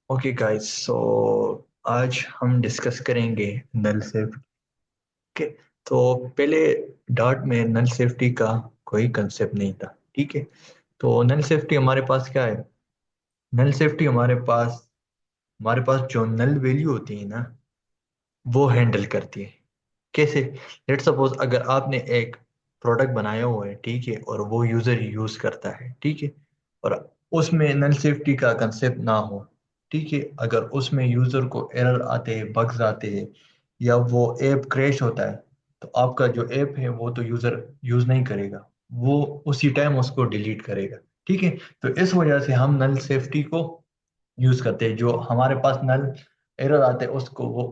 Okay guys, सो आज हम discuss करेंगे नल सेफ्टी के। तो पहले डार्ट में नल सेफ्टी का कोई कंसेप्ट नहीं था। ठीक है। तो नल सेफ्टी हमारे पास क्या है? नल सेफ्टी हमारे पास जो नल वैल्यू होती है ना, वो हैंडल करती है। कैसे? लेट सपोज अगर आपने एक प्रोडक्ट बनाया हुआ है, ठीक है, और वो यूजर यूज करता है, ठीक है, और उसमें नल सेफ्टी का कंसेप्ट ना हो, ठीक है, अगर उसमें यूजर को एरर आते हैं, बग्स आते हैं, या वो ऐप क्रैश होता है, तो आपका जो ऐप है वो तो यूजर यूज नहीं करेगा, वो उसी टाइम उसको डिलीट करेगा। ठीक है। तो इस वजह से हम नल सेफ्टी को यूज करते हैं। जो हमारे पास नल एरर आते हैं उसको वो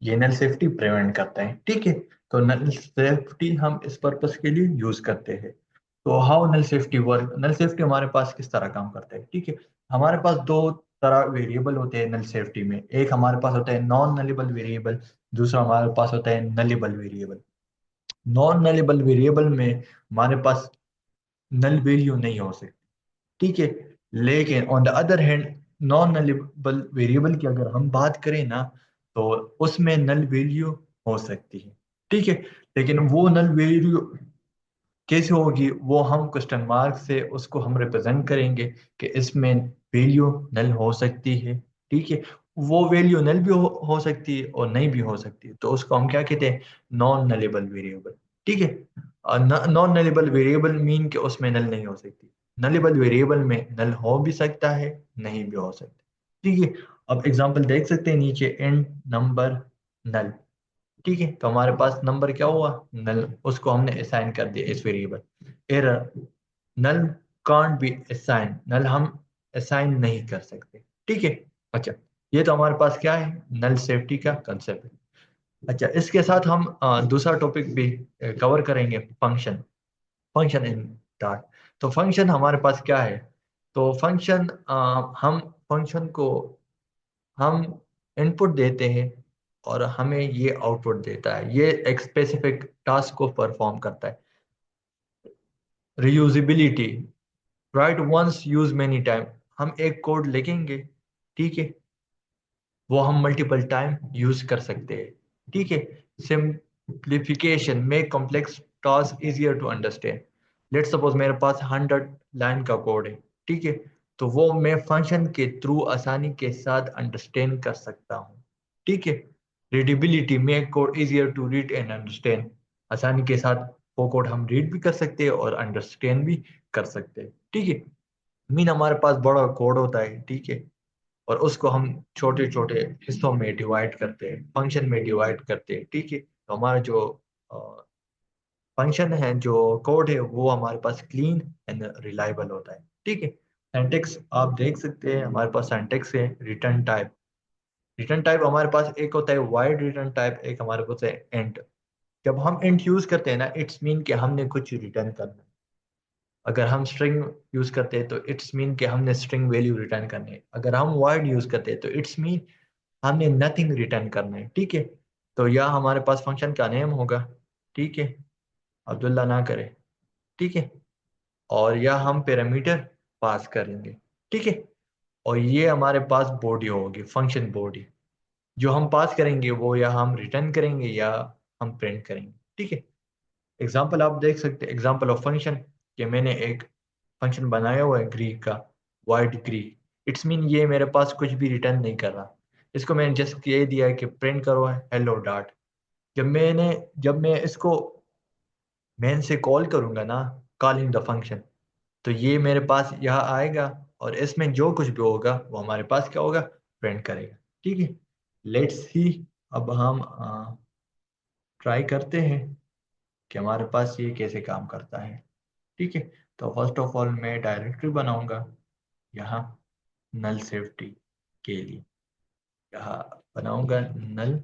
ये नल सेफ्टी प्रिवेंट करता है। ठीक है। तो नल सेफ्टी हम इस पर्पस के लिए यूज करते हैं। तो how null safety work? Null safety हमारे पास किस तरह काम करता है? ठीक है। हमारे पास दो तरह वेरिएबल होते हैं नल सेफ्टी में। एक हमारे पास होता है नॉन नलेबल वेरिएबल, दूसरा हमारे पास होता है nullable variable. Non nullable variable में हमारे पास नल वैल्यू नहीं हो सकती। ठीक है। लेकिन on the other hand, non nullable variable की अगर हम बात करें ना, तो उसमें नल वैल्यू हो सकती है। ठीक है। लेकिन वो नल वैल्यू कैसे होगी, वो हम क्वेश्चन मार्क से उसको हम रिप्रेजेंट करेंगे कि इसमें वैल्यू नल हो सकती है। ठीक है। वो वैल्यू नल भी हो सकती है और नहीं भी हो सकती है, तो उसको हम क्या कहते हैं? Non nullable variable. ठीक है। नॉन नलेबल वेरिएबल मीन कि उसमें नल नहीं हो सकती। नलेबल वेरिएबल में नल हो भी सकता है, नहीं भी हो सकता। ठीक है। अब एग्जांपल देख सकते हैं नीचे, एंड नंबर नल। ठीक है। तो हमारे पास नंबर क्या हुआ? नल। उसको हमने असाइन कर दिया इस variable. Error, null can't be assign, null हम असाइन नहीं कर सकते। ठीक है। अच्छा, ये तो हमारे पास क्या है? नल सेफ्टी का कंसेप्ट है। अच्छा, इसके साथ हम दूसरा टॉपिक भी कवर करेंगे, फंक्शन। Function in dart. तो फंक्शन हमारे पास क्या है? तो फंक्शन, हम फंक्शन को हम इनपुट देते हैं और हमें ये आउटपुट देता है। ये एक स्पेसिफिक टास्क को परफॉर्म करता है। Reusability, write once use many time. हम एक कोड लिखेंगे, ठीक है, वो हम मल्टीपल टाइम यूज कर सकते हैं। ठीक है। Simplification, make complex task easier to understand. Let suppose मेरे पास 100 लाइन का कोड है, ठीक है, तो वो मैं फंक्शन के थ्रू आसानी के साथ अंडरस्टैंड कर सकता हूँ। ठीक है। Readability, make code easier to read and understand. आसानी के साथ वो कोड हम रीड भी कर सकते हैं और अंडरस्टैंड भी कर सकते हैं। ठीक है। मीन हमारे पास बड़ा कोड होता है, ठीक है, और उसको हम छोटे छोटे हिस्सों में डिवाइड करते हैं, फंक्शन में डिवाइड करते हैं। ठीक है। तो हमारा जो फंक्शन है, जो कोड है, वो हमारे पास क्लीन एंड रिलायबल होता है। ठीक है। सिंटेक्स आप देख सकते हैं, हमारे पास सिंटेक्स है रिटर्न टाइप। रिटर्न टाइप हमारे पास एक होता है वाइड रिटर्न टाइप, एक हमारे पास है एंड। जब हम एंड यूज करते हैं ना, इट्स मीन कि हमने कुछ रिटर्न करना है। अगर हम स्ट्रिंग यूज करते हैं तो इट्स मीन कि हमने स्ट्रिंग वैल्यू रिटर्न करनी है। अगर हम वाइड यूज करते हैं तो इट्स मीन हमने नथिंग रिटर्न करना है। ठीक है। तो यह हमारे पास फंक्शन का नेम होगा, ठीक है, अब्दुल्ला ना करे, ठीक है, और यह हम पैरामीटर पास करेंगे। ठीक है। और ये हमारे पास बॉडी होगी, फंक्शन बॉडी। जो हम पास करेंगे वो या हम रिटर्न करेंगे या हम प्रिंट करेंगे। ठीक है। एग्जाम्पल आप देख सकते हैं, एग्जाम्पल ऑफ फंक्शन, कि मैंने एक फंक्शन बनाया हुआ है ग्रीक का, वाइड ग्रीक। इट्स मीन ये मेरे पास कुछ भी रिटर्न नहीं कर रहा। इसको मैंने जस्ट ये दिया है कि प्रिंट करो हेलो डॉट। जब मैं इसको मेन से कॉल करूंगा ना, कॉलिंग द फंक्शन, तो ये मेरे पास यहाँ आएगा, और इसमें जो कुछ भी होगा वो हमारे पास क्या होगा? प्रिंट करेगा। ठीक है। Let's see. अब हम ट्राई करते हैं कि हमारे पास ये कैसे काम करता है। ठीक है। तो फर्स्ट ऑफ ऑल मैं डायरेक्टरी बनाऊंगा यहाँ नल सेफ्टी के लिए। यहाँ बनाऊंगा नल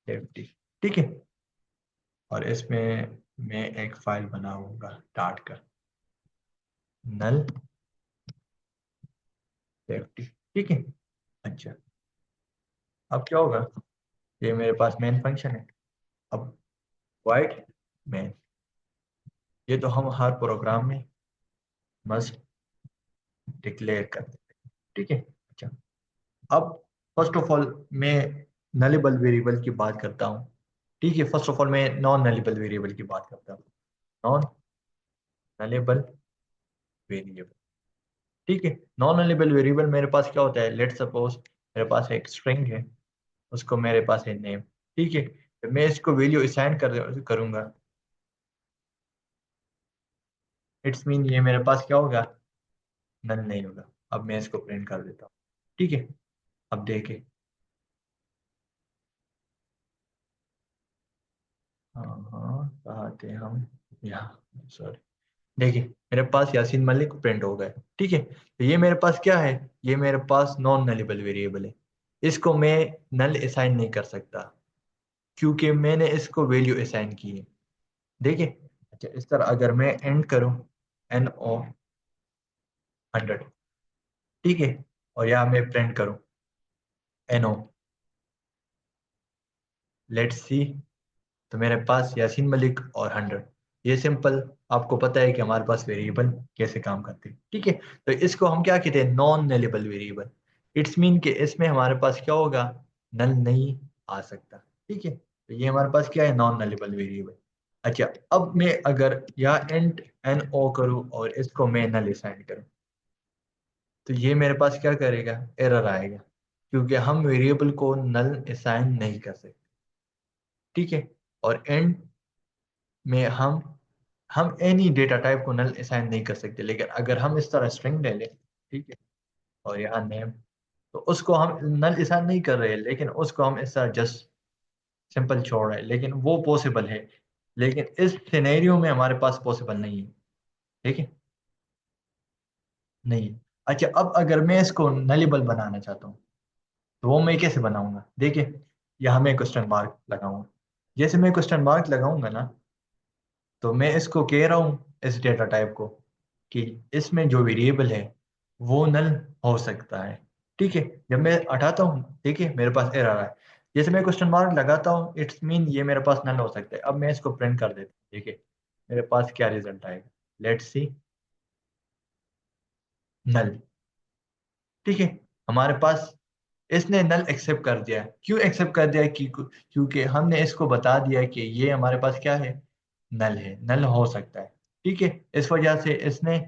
सेफ्टी। ठीक है। और इसमें मैं एक फाइल बनाऊंगा डाट कर, नल सेफ्टी। ठीक है। अच्छा, अब क्या होगा? ये मेरे पास मेन फंक्शन है। अब वाइड मेन, ये तो हम हर प्रोग्राम में मस्ट डिक्लेयर करते हैं। ठीक है। अच्छा, अब फर्स्ट ऑफ ऑल मैं नलेबल वेरिएबल की बात करता हूँ। ठीक है, फर्स्ट ऑफ ऑल मैं नॉन नलेबल वेरिएबल की बात करता हूँ। Non nullable variable. ठीक है, नॉन नलेबल वेरिएबल मेरे पास क्या होता है, लेट सपोज मेरे पास एक स्ट्रिंग है, उसको मेरे पास है नेम। ठीक है, तो मैं इसको वैल्यू असाइन करूंगा। इट्स मीन ये मेरे पास क्या होगा, नल नहीं होगा। अब मैं इसको प्रिंट कर देता हूँ। ठीक है, अब देखें। हाँ हाँ, कहाँ थे हम, यहाँ सॉरी। देखिए, मेरे पास यासीन मलिक प्रिंट हो गए। ठीक है, तो ये मेरे पास क्या है, ये मेरे पास नॉन नलेबल वेरिएबल है। इसको मैं नल असाइन नहीं कर सकता, क्योंकि मैंने इसको वैल्यू असाइन की है। देखिए, अच्छा, इस तरह अगर मैं एंड करूं, NO 100, ठीक है, और यहाँ मैं प्रिंट करूं NO, लेट्स सी, तो मेरे पास यासीन मलिक और 100। ये सिंपल, आपको पता है कि हमारे पास वेरिएबल कैसे काम करते हैं। ठीक है, तो इसको हम क्या कहते हैं, non nullable variable. It's mean कि इसमें हमारे पास क्या होगा, नल नहीं आ सकता। ठीक है, तो ये हमारे पास क्या है, नॉन नलेबल वेरिएबल। अच्छा, अब मैं अगर यहाँ एंड NO करूँ और इसको मैं नल असाइन करूँ, तो ये मेरे पास क्या करेगा, एरर आएगा, क्योंकि हम वेरिएबल को नल असाइन नहीं कर सकते। ठीक है, और एंड में हम एनी डेटा टाइप को नल असाइन नहीं कर सकते, लेकिन अगर हम इस तरह स्ट्रिंग ले लें, ठीक है, और यहाँ नेम, तो उसको हम नल असाइन नहीं कर रहे हैं, लेकिन उसको हम इस तरह जस्ट सिंपल छोड़ रहे हैं, लेकिन वो पॉसिबल है। लेकिन इस सिनेरियो में हमारे पास पॉसिबल नहीं है। ठीक है, नहीं है। अच्छा, अब अगर मैं इसको नलेबल बनाना चाहता हूँ, तो वो मैं कैसे बनाऊंगा, देखिए, यहाँ मैं क्वेश्चन मार्क लगाऊंगा। जैसे मैं क्वेश्चन मार्क लगाऊंगा ना, तो मैं इसको कह रहा हूँ इस डेटा टाइप को कि इसमें जो वेरिएबल है वो नल हो सकता है। ठीक है, जब मैं हटाता हूँ, देखिए मेरे पास एरर आ रहा है। जैसे मैं क्वेश्चन मार्क लगाता हूँ, इट्स मीन ये मेरे पास नल हो सकता है। अब मैं इसको प्रिंट कर देता हूँ, देखिए मेरे पास क्या रिजल्ट आएगा, लेट्स सी, नल। ठीक है, हमारे पास इसने नल एक्सेप्ट कर दिया। क्यों एक्सेप्ट कर दिया, क्योंकि हमने इसको बता दिया कि ये हमारे पास क्या है, नल है, नल हो सकता है। ठीक है, इस वजह से इसने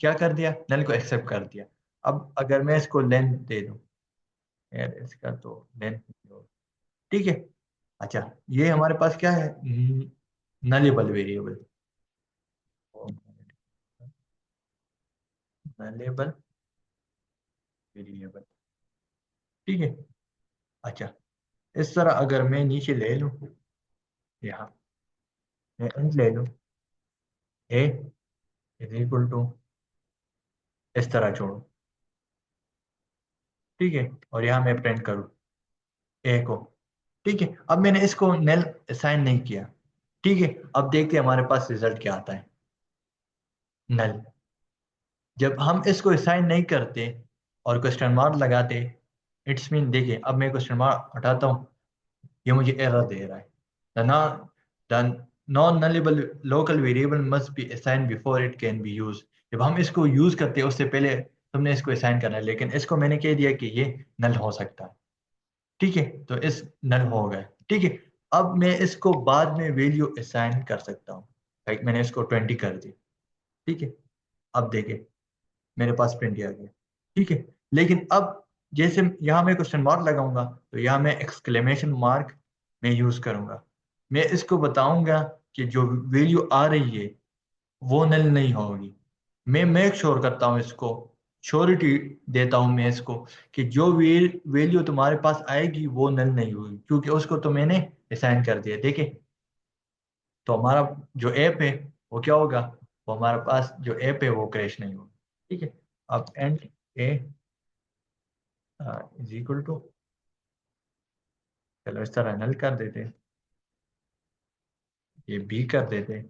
क्या कर दिया, नल को एक्सेप्ट कर दिया। अब अगर मैं इसको लेंथ दे दूं, यार इसका तो लेंथ, ठीक है। अच्छा, ये हमारे पास क्या है, नलेबल वेरिएबल, नलेबल वेरिएबल। ठीक है, अच्छा, इस तरह अगर मैं नीचे ले लूं, यहाँ मैं इंट ले लूं, ए इज इक्वल टू, इस तरह छोड़ो। ठीक है, और यहाँ मैं प्रिंट करूँ ए को। ठीक है, अब मैंने इसको नल असाइन नहीं किया। ठीक है, अब देखते हैं हमारे पास रिजल्ट क्या आता है, नल। जब हम इसको असाइन नहीं करते और क्वेश्चन मार्क लगाते, इट्स मीन, देखिए अब मैं क्वेश्चन मार्क हटाता हूँ, ये मुझे एरर दे रहा है। The non nullable local variable must be assign before it can be use. जब हम इसको यूज करते हैं उससे पहले तुमने इसको असाइन करना है, लेकिन इसको मैंने कह दिया कि ये नल हो सकता है। ठीक है, तो इस नल हो गया। ठीक है, अब मैं इसको बाद में वैल्यू असाइन कर सकता हूँ। लाइक मैंने इसको 20 कर दी। ठीक है, अब देखिए मेरे पास 20 आ गया। ठीक है, लेकिन अब जैसे यहाँ मैं क्वेश्चन मार्क लगाऊंगा, तो यहाँ मैं एक्सक्लेमेशन मार्क में यूज करूंगा। मैं इसको बताऊंगा कि जो वैल्यू आ रही है वो नल नहीं होगी। मैं मेक श्योर करता हूँ इसको, श्योरिटी देता हूँ मैं इसको, कि जो वैल्यू तुम्हारे पास आएगी वो नल नहीं होगी, क्योंकि उसको तो मैंने असाइन कर दिया। देखिए, तो हमारा जो ऐप है वो क्या होगा, वो हमारे पास जो ऐप है वो क्रैश नहीं होगा। ठीक है, अब and a is equal to, चलो इस तरह नल कर देते, ये बी कर देते,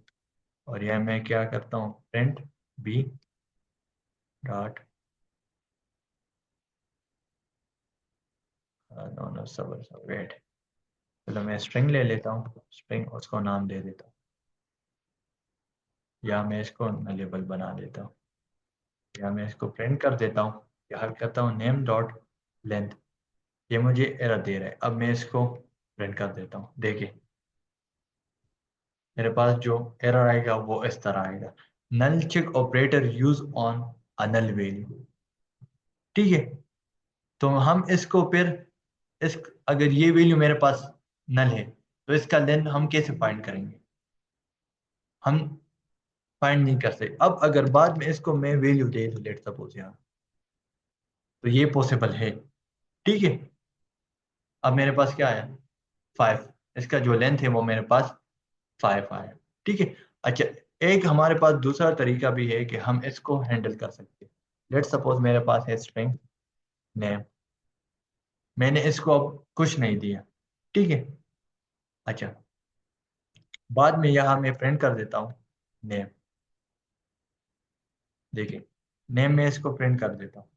और यह मैं क्या करता हूँ, print b dot, no no सबर वेट, चलो मैं स्ट्रिंग ले लेता हूँ, स्ट्रिंग उसको नाम दे देता हूँ, या मैं इसको लेबल बना देता हूँ, या मैं इसको प्रिंट कर देता हूँ, यहाँ करता हूँ नेम डॉट लेंथ, ये मुझे एरर दे रहा है। अब मैं इसको प्रिंट कर देता हूँ। देखिए मेरे पास जो एरर आएगा वो इस तरह आएगा, null check operator use on a null value. ठीक है, तो हम इसको फिर इस, अगर ये वैल्यू मेरे पास नल है तो इसका लेंथ हम कैसे फाइंड करेंगे? हम फाइंड नहीं कर सकते। अब अगर बाद में इसको मैं वैल्यू दे दूं लेट सपोज यहाँ, तो ये पॉसिबल है। ठीक है, अब मेरे पास क्या है, 5, इसका जो लेंथ है वो मेरे पास 5 आया। ठीक है। अच्छा, एक हमारे पास दूसरा तरीका भी है कि हम इसको हैंडल कर सकते हैं। लेट सपोज मेरे पास है स्ट्रिंग नेम, मैंने इसको अब कुछ नहीं दिया। ठीक है। अच्छा, बाद में यहाँ मैं प्रिंट कर देता हूँ नेम। देखिए नेम में इसको प्रिंट कर देता हूँ,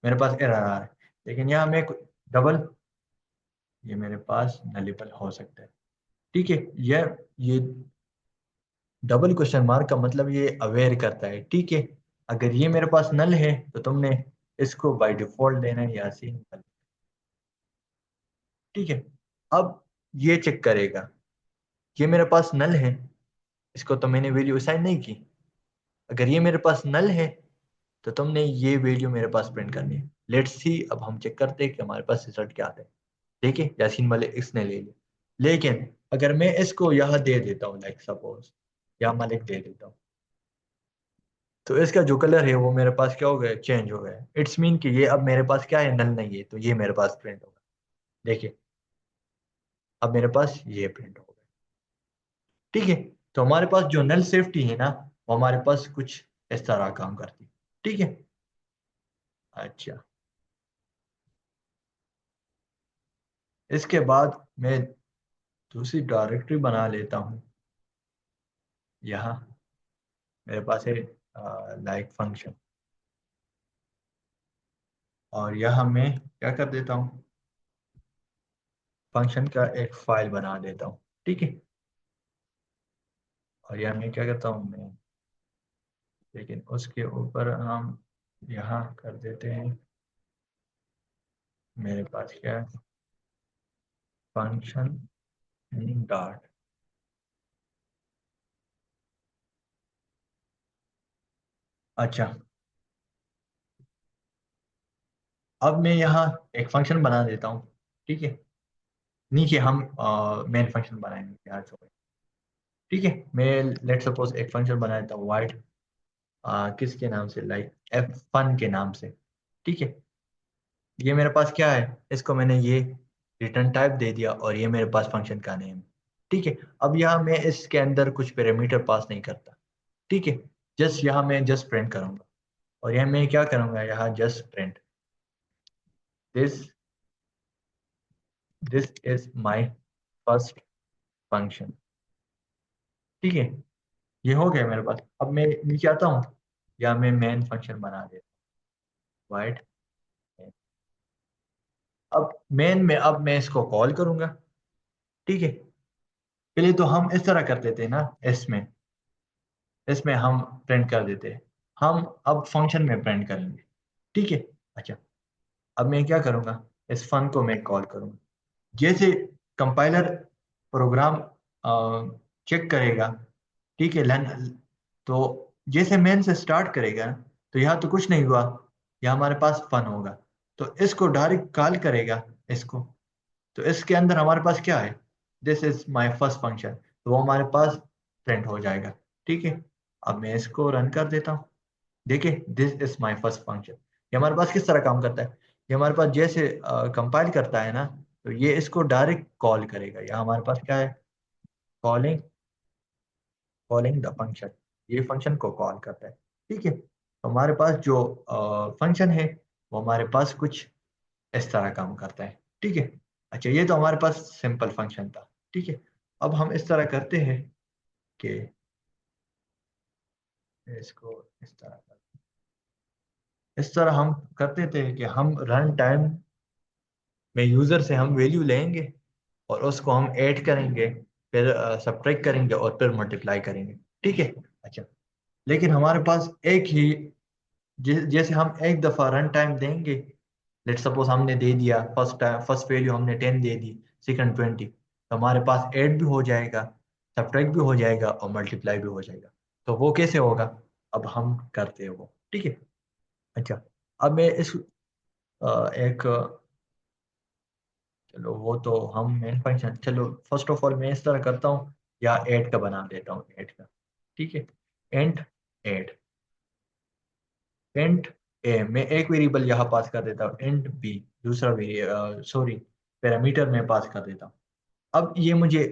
मेरे पास एरर आ रहा है। लेकिन यहाँ मैं डबल, ये मेरे पास नलिबल हो सकता है। ठीक है, ये डबल क्वेश्चन मार्क का मतलब ये अवेयर करता है। ठीक है, अगर ये मेरे पास नल है तो तुमने इसको बाय डिफॉल्ट देना है यासीन नल। ठीक है, अब ये चेक करेगा, ये मेरे पास नल है, इसको तो मैंने वैल्यू असाइन नहीं की। अगर ये मेरे पास नल है तो तुमने ये वैल्यू मेरे पास प्रिंट करनी है। लेट्स सी, अब हम चेक करते हैं कि हमारे पास रिजल्ट क्या आता है। देखिए यासीन मलिक इसने ले लिया। लेकिन अगर मैं इसको यहाँ दे देता हूँ, लाइक सपोज यहाँ मलिक दे देता हूँ, तो इसका जो कलर है वो मेरे पास क्या हो गया, चेंज हो गया। इट्स मीन कि ये अब मेरे पास क्या है, नल नहीं है, तो ये मेरे पास प्रिंट होगा। देखिए अब मेरे पास ये प्रिंट हो गया। ठीक है, तो हमारे पास जो नल सेफ्टी है ना, वो हमारे पास कुछ इस तरह काम करती है। ठीक है। अच्छा, इसके बाद मैं दूसरी डायरेक्टरी बना लेता हूँ। यहाँ मेरे पास है लाइक फंक्शन, और यहाँ मैं क्या कर देता हूँ, फंक्शन का एक फाइल बना देता हूँ। ठीक है, और यहाँ मैं क्या करता हूँ मैं, लेकिन उसके ऊपर हम यहाँ कर देते हैं, मेरे पास क्या है, फंक्शन डॉट। अच्छा, अब मैं यहाँ एक फंक्शन बना देता हूँ। ठीक है, नीचे हम मेन फंक्शन बनाएंगे यार छोड़। ठीक है, मैं लेट सपोज एक फंक्शन बना देता हूँ वाइड, किसके नाम से, लाइक एफ फन के नाम से। ठीक है, ये मेरे पास क्या है, इसको मैंने ये रिटर्न टाइप दे दिया, और ये मेरे पास फंक्शन का नेम है। ठीक है, अब यहाँ मैं इसके अंदर कुछ पैरामीटर पास नहीं करता। ठीक है, जस्ट यहाँ मैं जस्ट प्रिंट करूंगा, और यहाँ मैं क्या करूंगा, यहाँ just print this, this is my first function. ठीक है, ये हो गया मेरे पास। अब मैं नीचे आता हूँ, या मैं मेन फंक्शन बना देता हूँ वाइड। अब मेन में अब मैं इसको कॉल करूंगा। ठीक है, पहले तो हम इस तरह कर देते हैं ना, इसमें इसमें हम प्रिंट कर देते हैं, हम अब फंक्शन में प्रिंट करेंगे। ठीक है। अच्छा, अब मैं क्या करूंगा, इस फन को मैं कॉल करूंगा। जैसे कंपाइलर प्रोग्राम चेक करेगा, ठीक है लन, तो जैसे मेन से स्टार्ट करेगा, तो यहाँ तो कुछ नहीं हुआ, यहाँ हमारे पास फन होगा, तो इसको डायरेक्ट कॉल करेगा इसको, तो इसके अंदर हमारे पास क्या है, this is my first function, तो वो हमारे पास प्रिंट हो जाएगा। ठीक है, अब मैं इसको रन कर देता हूँ। देखिए this is my first function, ये हमारे पास किस तरह काम करता है, ये हमारे पास जैसे कंपाइल करता है ना, तो ये इसको डायरेक्ट कॉल करेगा। यहाँ हमारे पास क्या है, कॉलिंग, कॉलिंग द फंक्शन, ये फंक्शन को कॉल करता है। ठीक है, तो हमारे पास जो फंक्शन है वो हमारे पास कुछ इस तरह काम करता है। ठीक है। अच्छा, ये तो हमारे पास सिंपल फंक्शन था। ठीक है, अब हम इस तरह करते हैं कि इसको इस तरह इस तरह हम करते थे कि हम रन टाइम में यूजर से हम वैल्यू लेंगे, और उसको हम ऐड करेंगे, फिर सब्ट्रैक्ट करेंगे, और फिर मल्टीप्लाई करेंगे। ठीक है। अच्छा, लेकिन हमारे पास एक ही जैसे हम एक दफ़ा रन टाइम देंगे, लेट सपोज हमने दे दिया फर्स्ट टाइम, फर्स्ट वैल्यू हमने 10 दे दी, सेकंड 20, तो हमारे पास ऐड भी हो जाएगा, सब्ट्रैक्ट भी हो जाएगा और मल्टीप्लाई भी हो जाएगा। तो वो कैसे होगा, अब हम करते हैं वो, ठीक है। अच्छा, अब मैं इस एक चलो वो तो हम मेन फंक्शन, चलो फर्स्ट ऑफ ऑल मैं इस तरह करता हूँ, या ऐड का बना देता हूँ, ऐड का, ठीक है। एंड ऐड, इंट ए, मैं एक वेरिएबल यहाँ पास कर देता हूँ, इंट बी दूसरा वेरिएबल, सॉरी, पैरामीटर में पास कर देता हूँ। अब ये मुझे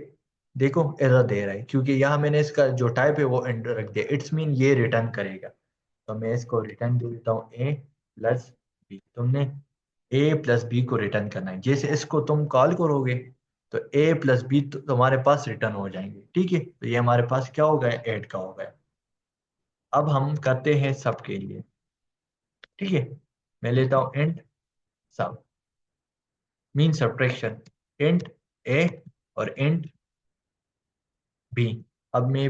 देखो एरर दे रहा है, क्योंकि यहाँ मैंने इसका जो टाइप है वो इंट रख दिया, इट्स मीन ये रिटर्न करेगा। तो मैं इसको रिटर्न दे देता हूँ ए प्लस बी। तुमने ए प्लस बी को रिटर्न करना है, जैसे इसको तुम कॉल करोगे तो ए प्लस बी तुम्हारे पास रिटर्न हो जाएंगे, ठीक है। तो ये हमारे पास क्या हो गया, ऐड का हो गया। अब हम करते हैं सब के लिए, ठीक है। मैं लेता हूँ इंट सब, मीन सब्ट्रैक्शन, इंट ए और इंट बी। अब मैं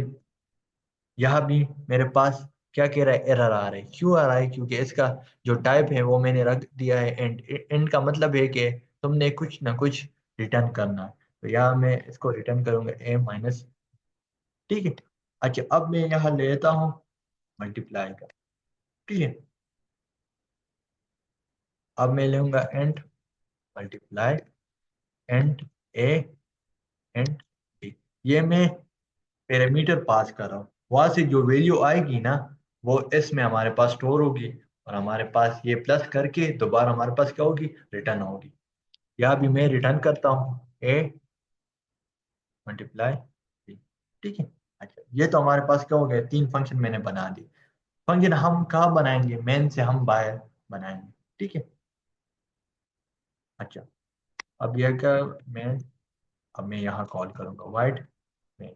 यहाँ भी मेरे पास क्या कह रहा है, एरर आ रहा है। क्यों आ रहा है, क्योंकि इसका जो टाइप है वो मैंने रख दिया है इंट। इंट का मतलब है कि तुमने कुछ ना कुछ रिटर्न करना है। तो यहाँ मैं इसको रिटर्न करूंगा ए माइनस, ठीक है। अच्छा, अब मैं यहाँ लेता हूँ मल्टीप्लाई का, ठीक है। अब मैं लूंगा इंट मल्टीप्लाई, इंट ए, इंट बी। ये मैं पैरामीटर पास कर रहा हूँ, वहां से जो वैल्यू आएगी ना वो इसमें हमारे पास स्टोर होगी, और हमारे पास ये प्लस करके दोबारा हमारे पास क्या होगी, रिटर्न होगी। या भी मैं रिटर्न करता हूँ ए मल्टीप्लाई बी, ठीक है। अच्छा, ये तो हमारे पास क्या हो गया, तीन फंक्शन मैंने बना दी। फंक्शन हम कहाँ बनाएंगे, मेन से हम बाहर बनाएंगे, ठीक है। अच्छा, अब यह क्या, मैं अब मैं यहाँ कॉल करूंगा वाइड में।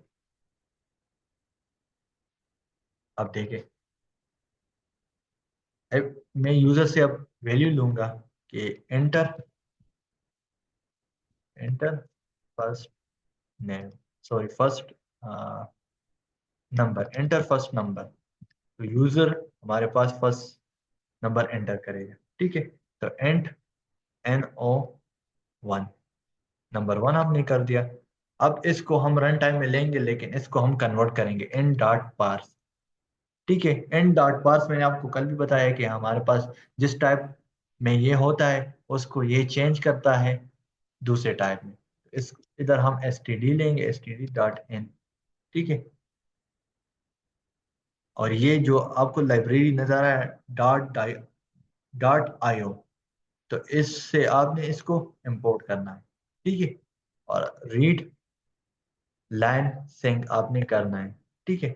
अब देखें, अब मैं यूजर से अब वैल्यू लूंगा कि enter, enter first name, sorry first number, enter first number. तो यूजर हमारे पास फर्स्ट नंबर एंटर करेगा, ठीक है। तो int N O one, number one हमने कर दिया। अब इसको हम रन टाइम में लेंगे, लेकिन इसको हम कन्वर्ट करेंगे एन डॉट पार्स, ठीक है। एन डॉट पार्स मैंने आपको कल भी बताया कि हमारे पास जिस टाइप में ये होता है उसको ये चेंज करता है दूसरे टाइप में। इस इधर हम एस टी डी लेंगे, S T D dot in, ठीक है। और ये जो आपको लाइब्रेरी नजर आ रहा है डॉट डॉट आईओ, तो इससे आपने इसको इंपोर्ट करना है, ठीक है। और रीड लाइन सिंक आपने करना है, ठीक है।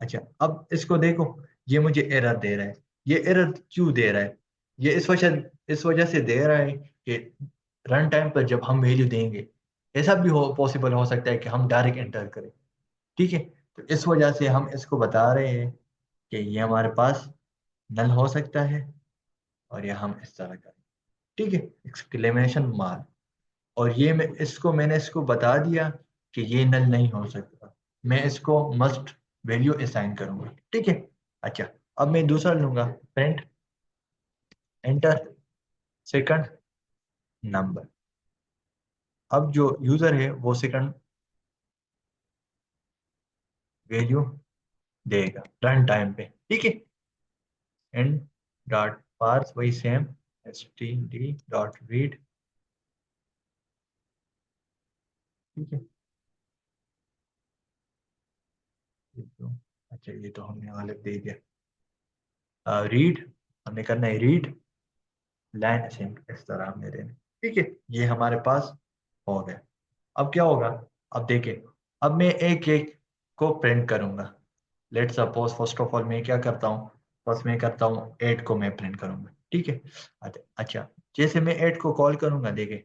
अच्छा, अब इसको देखो, ये मुझे एरर दे रहा है। ये एरर क्यों दे रहा है, ये इस वजह से दे रहा है कि रन टाइम पर जब हम वैल्यू देंगे, ऐसा भी हो पॉसिबल हो सकता है कि हम डायरेक्ट एंटर करें, ठीक है। तो इस वजह से हम इसको बता रहे हैं कि ये हमारे पास नल हो सकता है, और ये हम इस तरह करें, ठीक है, एक्सक्लेमेशन मार्क। और ये मैंने इसको बता दिया कि ये नल नहीं हो सकता, मैं इसको मस्ट वैल्यू असाइन करूंगा, ठीक है। अच्छा, अब मैं दूसरा लूंगा, प्रिंट एंटर सेकंड नंबर। अब जो यूजर है वो सेकंड वैल्यू देगा रन टाइम पे, ठीक है। एंड डॉट पार्स वही same, S T D dot read, ठीक है। ये तो, अच्छा ये तो हमने अलग दे दिया, रीड हमने करना है, रीड लाइन असेंबली इस तरह हमने देना, ठीक है। ये हमारे पास हो गया। अब क्या होगा, अब देखिए, अब मैं एक एक को प्रिंट करूंगा। Let suppose first of all मैं क्या करता हूँ, फर्स्ट मैं करता हूँ 8 को मैं प्रिंट करूंगा, ठीक है। अच्छा अच्छा, जैसे मैं 8 को कॉल करूंगा, देखिए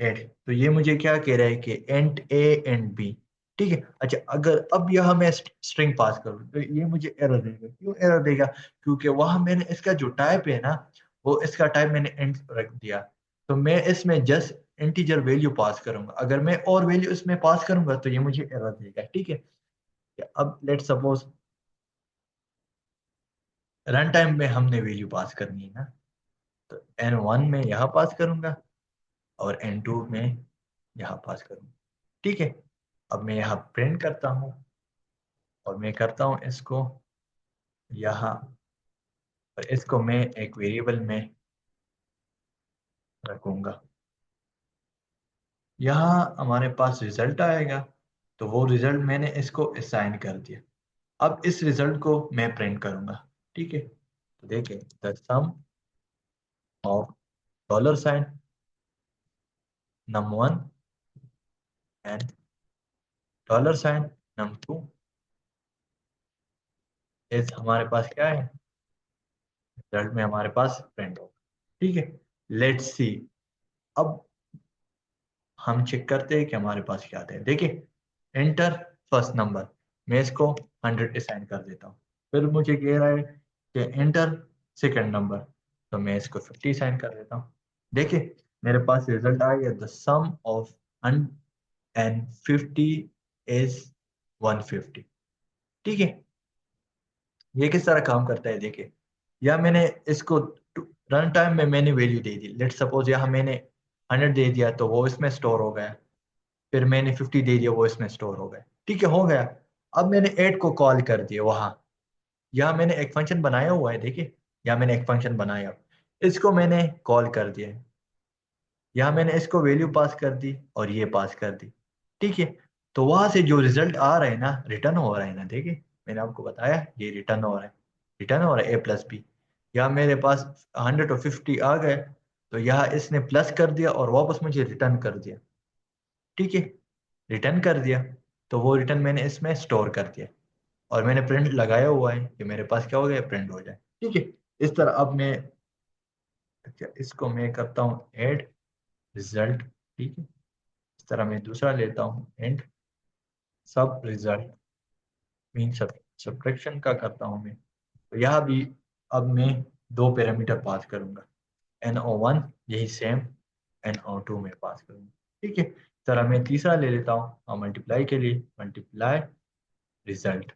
8, तो ये मुझे क्या कह रहा है कि एंड ए एंड बी, ठीक है। अच्छा, अगर अब यह मैं स्ट्रिंग पास करूँ तो ये मुझे एरर देगा। क्यों एरर देगा, क्योंकि वहां मैंने इसका जो टाइप है ना, वो इसका टाइप मैंने इंट रख दिया। तो मैं इसमें जस्ट इंटीजर वैल्यू पास करूंगा, अगर मैं और वैल्यू इसमें पास करूंगा तो ये मुझे एरर देगा, ठीक है। अब लेट सपोज रन टाइम में हमने वैल्यू पास करनी है ना, तो N1 में यहाँ पास करूंगा और N2 में यहाँ पास करूंगा। ठीक है, अब मैं यहाँ प्रिंट करता हूँ और मैं करता हूँ इसको यहाँ, और इसको मैं एक वेरिएबल में रखूंगा। यहाँ हमारे पास रिजल्ट आएगा, तो वो रिजल्ट मैंने इसको असाइन कर दिया। अब इस रिजल्ट को मैं प्रिंट करूंगा। ठीक है, तो देखिए the sum of dollar sign num1 and dollar sign num2 इस हमारे पास क्या है, रिजल्ट में हमारे पास प्रिंट होगा। ठीक है, लेट्स सी। अब हम चेक करते हैं कि हमारे पास क्या आता है। देखिए, एंटर फर्स्ट नंबर, मैं इसको 100 असाइन कर देता हूँ। फिर मुझे कह रहा है कि एंटर सेकंड नंबर, तो मैं इसको 50 असाइन कर देता हूँ। देखिए मेरे पास रिजल्ट आ गया, द सम ऑफ 150 इज 150। ठीक है, ये किस तरह काम करता है देखिए, या मैंने इसको रन टाइम में मैंने वैल्यू दे दी, लेट सपोज यहाँ मैंने 100 दे दिया तो वो इसमें स्टोर हो गया। फिर मैंने 50 दे दिया, वो इसमें स्टोर हो गया। ठीक है, हो गया। अब मैंने ऐड को कॉल कर दिया वहां, यहाँ मैंने एक फंक्शन बनाया हुआ है। देखिए यहाँ मैंने एक फंक्शन बनाया, इसको मैंने कॉल कर दिया। यहाँ मैंने इसको वैल्यू पास कर दी और ये पास कर दी। ठीक है, तो वहां से जो रिजल्ट आ रहा है ना, रिटर्न हो रहा है ना, देखिए मैंने आपको बताया ये रिटर्न हो रहा है, रिटर्न हो रहा है A+B। यहाँ मेरे पास 150 आ गए, तो यहाँ इसने प्लस कर दिया और वापस मुझे रिटर्न कर दिया। ठीक है, रिटर्न कर दिया, तो वो रिटर्न मैंने इसमें स्टोर कर दिया और मैंने प्रिंट लगाया हुआ है कि मेरे पास क्या हो गया, प्रिंट हो जाए। ठीक है, इस तरह अब मैं, अच्छा इसको मैं करता हूँ ऐड रिजल्ट। ठीक है, इस तरह मैं दूसरा लेता हूँ एंड सब रिजल्ट, मीन सब्ट्रैक्शन का करता हूँ मैं। तो यहाँ भी अब मैं दो पैरामीटर पास करूंगा, NO1 यही सेम NO2 में पास करूंगा। ठीक है, इस तरह मैं तीसरा ले लेता हूँ और मल्टीप्लाई के लिए मल्टीप्लाई रिजल्ट,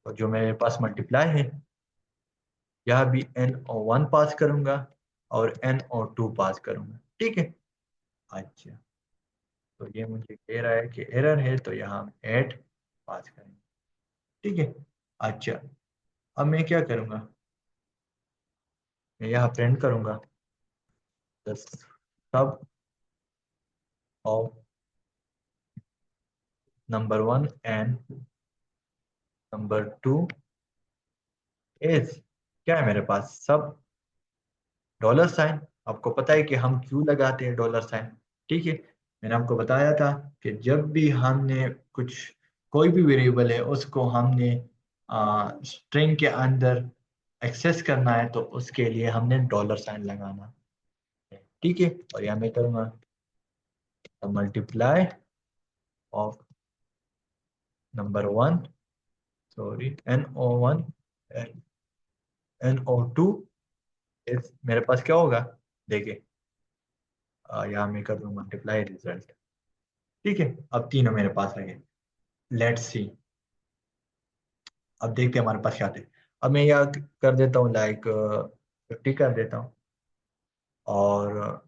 और जो मेरे पास मल्टीप्लाई है यहाँ भी NO1 पास करूंगा और NO2 पास करूंगा। ठीक है, अच्छा तो ये मुझे कह रहा है कि एरर है, तो यहाँ हम ऐड पास करेंगे। ठीक है, अच्छा अब मैं क्या करूंगा, मैं यहाँ प्रिंट करूंगा the sub of number 1 and number 2 is, क्या है मेरे पास, सब डॉलर साइन। आपको पता है कि हम क्यों लगाते हैं डॉलर साइन। ठीक है, मैंने आपको बताया था कि जब भी हमने कुछ, कोई भी वेरिएबल है उसको हमने स्ट्रिंग के अंदर एक्सेस करना है, तो उसके लिए हमने डॉलर साइन लगाना है। ठीक है, और यहाँ मैं करूँगा multiply of number 1, sorry NO1 NO2 इस मेरे पास क्या होगा, देखिए यहाँ मैं कर दूँ मल्टीप्लाई रिजल्ट। ठीक है, अब तीनों मेरे पास आ गए। लेट्स सी, अब देखते हैं हमारे पास क्या आते हैं। अब मैं यहाँ कर देता हूँ लाइक 50 कर देता हूँ और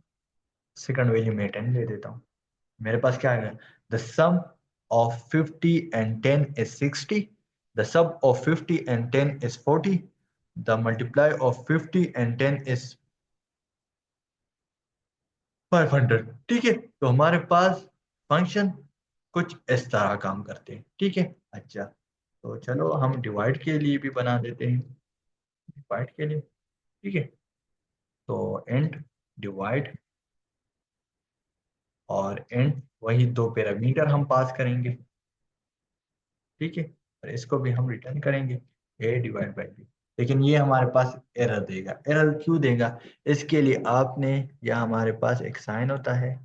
सेकंड वैल्यू में 10 दे देता हूँ। मेरे पास क्या आ गया, the sum of 50 and 10 is 60, the sum of 50 and 10 is 40, the multiply of 50 and 10 is 500। ठीक है, तो हमारे पास फंक्शन कुछ इस तरह काम करते हैं। ठीक है, अच्छा तो चलो हम डिवाइड के लिए भी बना देते हैं, डिवाइड के लिए। ठीक है, तो एंड डिवाइड और एंड वही दो पैरामीटर हम पास करेंगे। ठीक है, और इसको भी हम रिटर्न करेंगे A/B। लेकिन ये हमारे पास एरर देगा। एरर क्यों देगा, इसके लिए आपने, या हमारे पास एक साइन होता है,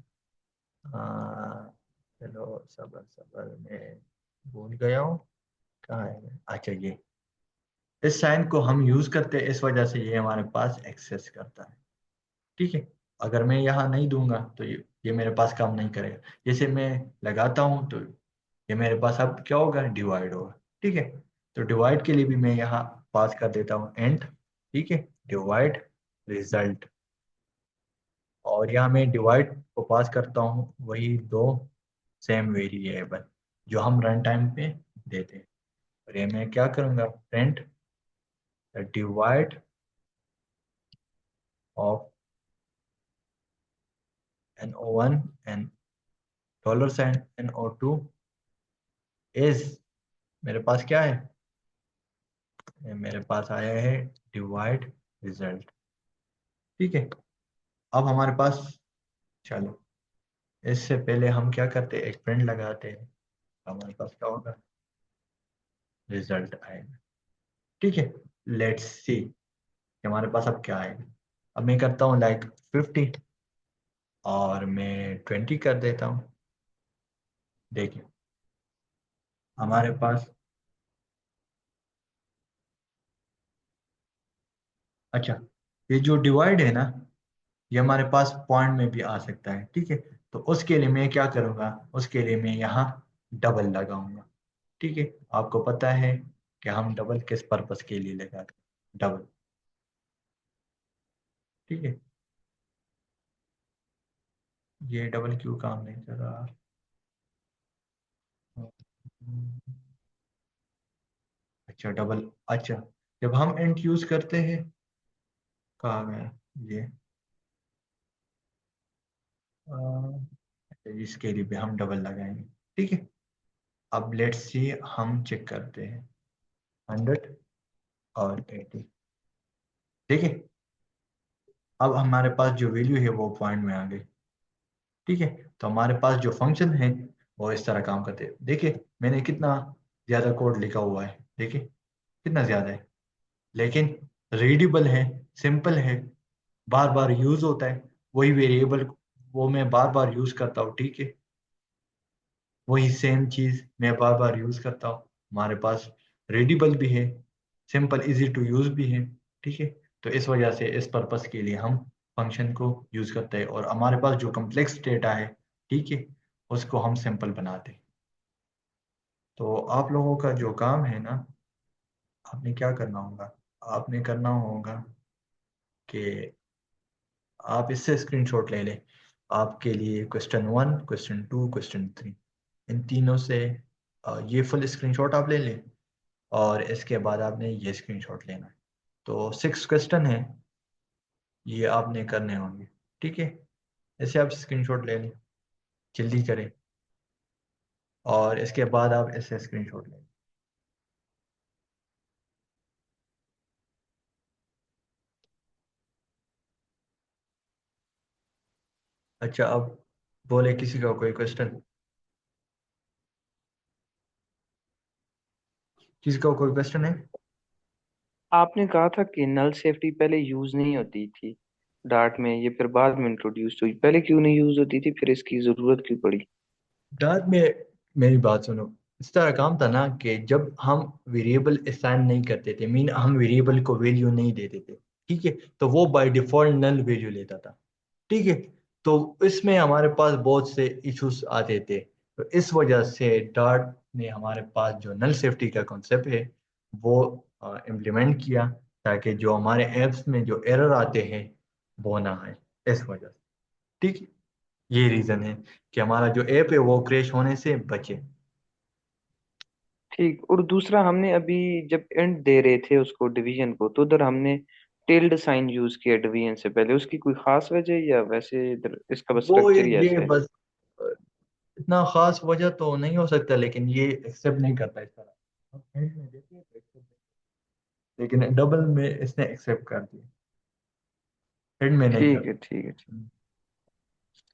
चलो सबर सबर में भूल गया हूँ, कहाँ है, अच्छा ये, इस साइन को हम यूज करते हैं, इस वजह से ये हमारे पास एक्सेस करता है। ठीक है, अगर मैं यहाँ नहीं दूंगा तो ये मेरे पास काम नहीं करेगा। जैसे मैं लगाता हूँ तो ये मेरे पास अब क्या होगा, डिवाइड होगा। ठीक है, तो डिवाइड के लिए भी मैं यहाँ पास कर देता हूँ एंड, ठीक है, डिवाइड रिजल्ट। और यहाँ मैं डिवाइड को पास करता हूँ वही दो सेम वेरिएबल जो हम रन टाइम पे देते हैं। और ये मैं क्या करूँगा, print divide of NO1 and $sign NO2 is, मेरे पास क्या है, ये मेरे पास आया है डिवाइड रिजल्ट। ठीक है, अब हमारे पास, चलो इससे पहले हम क्या करते हैं, एक प्रिंट लगाते हैं, हमारे पास क्या होगा, रिजल्ट आएगा। ठीक है, लेट्स सी कि हमारे पास अब क्या आएगा। अब मैं करता हूँ लाइक 50 और मैं 20 कर देता हूँ। देखिए हमारे पास, अच्छा, ये जो डिवाइड है ना, ये हमारे पास पॉइंट में भी आ सकता है। ठीक है, तो उसके लिए मैं क्या करूँगा, उसके लिए मैं यहाँ डबल लगाऊंगा। ठीक है, आपको पता है कि हम डबल किस पर्पस के लिए लगाते हैं, डबल। ठीक है, ये डबल क्यों काम नहीं कर रहा। अच्छा डबल, अच्छा, जब हम इंट यूज करते हैं, कहाँ गया ये, अच्छा, इसके लिए भी हम डबल लगाएंगे। ठीक है, अब लेट्स सी, हम चेक करते हैं 100 और 80। देखिए अब हमारे पास जो वैल्यू है वो पॉइंट में आ गई। ठीक है, तो हमारे पास जो फंक्शन है वो इस तरह काम करते हैं। देखिए मैंने कितना ज्यादा कोड लिखा हुआ है, देखिए कितना ज्यादा है, लेकिन रीडेबल है, सिंपल है, बार बार यूज होता है, वही वेरिएबल वो मैं बार बार यूज करता हूँ। ठीक है, वही सेम चीज मैं बार बार यूज करता हूँ। हमारे पास रीडेबल भी है, सिंपल इजी टू यूज भी है। ठीक है, तो इस वजह से इस पर्पस के लिए हम फंक्शन को यूज करते हैं, और हमारे पास जो कम्प्लेक्स डेटा है, ठीक है, उसको हम सिंपल बनाते हैं। तो आप लोगों का जो काम है ना, आपने क्या करना होगा, आपने करना होगा कि आप इससे स्क्रीनशॉट ले लें। आपके लिए क्वेश्चन 1, क्वेश्चन 2, क्वेश्चन 3, इन तीनों से ये फुल स्क्रीनशॉट आप ले लें, और इसके बाद आपने ये स्क्रीनशॉट लेना है। तो 6 क्वेश्चन है, ये आपने करने होंगे। ठीक है, ऐसे आप स्क्रीनशॉट ले लें, जल्दी करें, और इसके बाद आप ऐसे स्क्रीनशॉट लें। अच्छा, अब बोले किसी का कोई क्वेश्चन, किसी का कोई क्वेश्चन है। आपने कहा था कि नल सेफ्टी पहले यूज नहीं होती थी डार्ट में, ये फिर बाद में इंट्रोड्यूस हुई, पहले क्यों नहीं यूज होती थी, फिर इसकी जरूरत क्यों पड़ी? बाद में, मेरी बात सुनो, इस तरह काम था ना कि जब हम वेरिएबल असाइन नहीं करते थे, मीन हम वेरिएबल को वैल्यू नहीं देते थे, ठीक है, तो वो बाय डिफॉल्ट नल वैल्यू लेता था। ठीक है, तो इसमें हमारे पास बहुत से इश्यूज आते थे, तो इस वजह से डार्ट ने हमारे पास जो नल सेफ्टी का कॉन्सेप्ट है वो इम्प्लीमेंट किया, ताकि जो हमारे एप्स में जो एरर आते हैं वो ना आए, इस वजह से। ठीक है, ये रीज़न है कि हमारा जो ऐप है वो क्रैश होने से बचे। ठीक। और दूसरा, हमने अभी जब एंड दे रहे थे उसको डिवीजन को, तो उधर हमने टिल्ड साइन यूज किया डिवीजन से पहले, उसकी कोई खास वजह या वैसे इधर इसका बस वो स्ट्रक्चर ही ये ऐसा है? बस इतना खास वजह तो नहीं हो सकता, लेकिन ये एक्सेप्ट नहीं करता इस तरह। हम end में देते हैं तो accept नहीं, लेकिन डबल में इसने एक्सेप्ट कर दिया, हेड में नहीं ठीक है, करता। ठीक है, ठीक हम्म।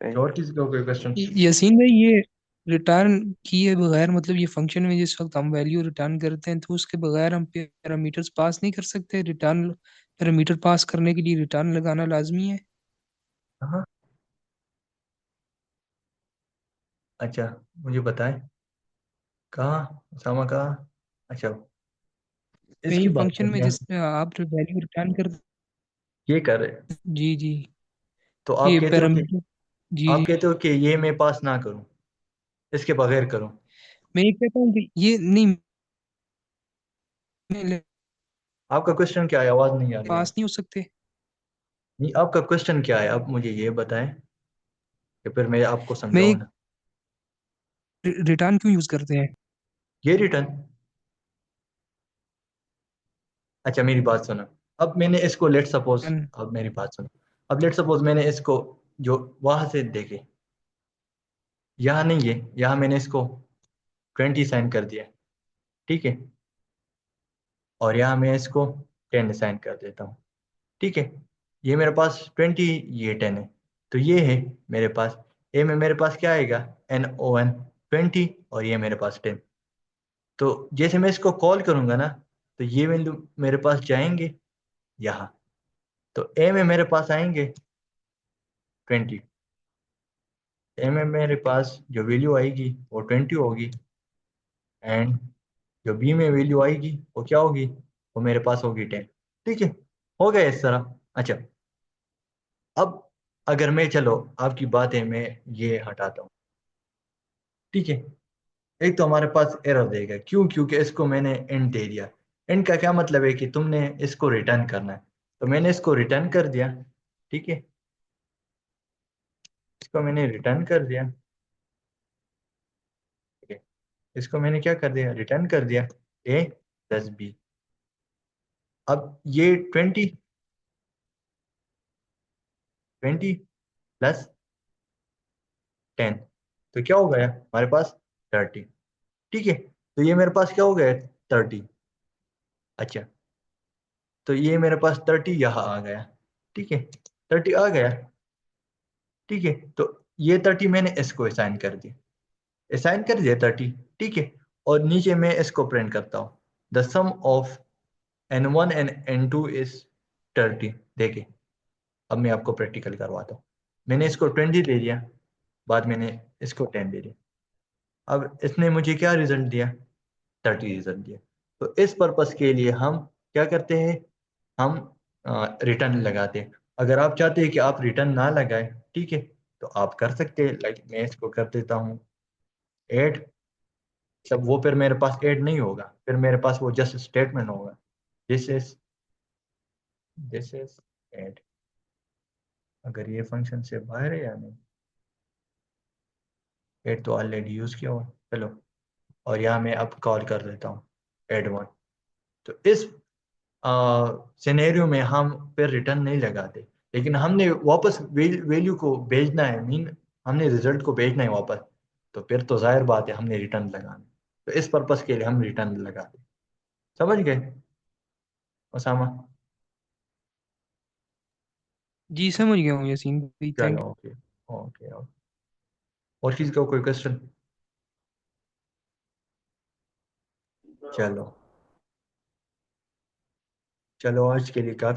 है। और किसी को कोई क्वेश्चन। यासीन भाई, ये रिटर्न किए बगैर, मतलब ये फंक्शन में जिस वक्त हम वैल्यू रिटर्न करते हैं तो उसके बगैर हम पैरामीटर्स पास नहीं कर सकते? रिटर्न पैरामीटर पास करने के लिए रिटर्न लगाना लाजमी है? हाँ, अच्छा, मुझे बताएं, कहाँ उसामा, कहाँ, अच्छा, कहीं इसकी बात फंक्शन करते में हैं हम। जिस आप वैल्यू रिटर्न कर, ये कर रहे हैं, जी जी, तो ये पैरामीटर, जी आप जी, कहते हो कि ये मैं पास ना करूं, इसके बगैर करूं। मैं ये कहता हूँ कि ये नहीं, आपका क्वेश्चन क्या है? आवाज नहीं आ रही है। पास नहीं हो सकते। नहीं, आपका क्वेश्चन क्या है? आप मुझे ये बताएं कि फिर मैं आपको मैं समझाऊं एक ना। रिटर्न क्यों यूज करते हैं? ये रिटर्न। अच्छा, मेरी बात सुनो। अब मैंने इसको लेट सपोज, रिटर्न। अब मेरी बात सुनो। अब लेट सपोज मैंने इसको जो वहां से देखे, यहाँ नहीं है, यहाँ मैंने इसको 20 साइन कर दिया, ठीक है। और यहाँ मैं इसको 10 साइन कर देता हूँ, ठीक है। ये मेरे पास 20, ये 10 है। तो ये है मेरे पास, ए में मेरे पास क्या आएगा, NON 20, और ये मेरे पास 10। तो जैसे मैं इसको कॉल करूंगा ना, तो ये वैल्यू मेरे पास जाएंगे यहाँ। तो ए में मेरे पास आएंगे 20, ए में मेरे पास जो वैल्यू आएगी वो 20 होगी, एंड जो बी में वैल्यू आएगी वो क्या होगी, वो मेरे पास होगी 10। ठीक है, हो गया इस तरह। अच्छा, अब अगर मैं, चलो आपकी बात है, मैं ये हटाता हूँ, ठीक है। एक तो हमारे पास एरर देगा, क्यों? क्योंकि इसको मैंने एंड दे दिया। एंड का क्या मतलब है कि तुमने इसको रिटर्न करना है, तो मैंने इसको रिटर्न कर दिया, ठीक है। इसको मैंने रिटर्न कर दिया, ठीक है। इसको मैंने क्या कर दिया, रिटर्न कर दिया, ए प्लस बी। अब ये 20, 20 प्लस 10, तो क्या हो गया हमारे पास, 30, ठीक है। तो ये मेरे पास क्या हो गया, 30। अच्छा, तो ये मेरे पास 30 यहाँ आ गया, ठीक है। 30 आ गया, ठीक है। तो ये 30 मैंने इसको असाइन कर दिया, असाइन कर दिया 30, ठीक है। और नीचे मैं इसको प्रिंट करता हूँ, the sum of N1 and N2 is 30। देखिए, अब मैं आपको प्रैक्टिकल करवाता हूँ। मैंने इसको 20 दे दिया, बाद मैंने इसको 10 दे दिया। अब इसने मुझे क्या रिजल्ट दिया, 30 रिजल्ट दिया। तो इस पर्पस के लिए हम क्या करते हैं, हम रिटर्न लगाते हैं। अगर आप चाहते हैं कि आप रिटर्न ना लगाए, ठीक है, तो आप कर सकते हैं। लाइक मैं इसको कर देता हूँ 8, सब वो फिर मेरे पास 8 नहीं होगा, फिर मेरे पास वो जस्ट स्टेटमेंट होगा, दिस इज, दिस इज 8। अगर ये फंक्शन से बाहर है या नहीं, 8 तो ऑलरेडी यूज किया हुआ, चलो। और यहाँ मैं अब कॉल कर देता हूँ एड 1। तो इस सिनेरियो में हम फिर रिटर्न नहीं लगाते, लेकिन हमने वापस वैल्यू को भेजना है, मीन हमने रिजल्ट को भेजना है वापस। तो फिर तो जाहिर बात है हमने रिटर्न लगाना। तो इस पर्पस के लिए हम रिटर्न लगाते। समझ गए ओसामा? जी समझ गया हूँ यासीन भाई, चलो, thank you. Okay okay okay. और किसी का कोई क्वेश्चन? चलो, चलो आज के लिए काफ़ी।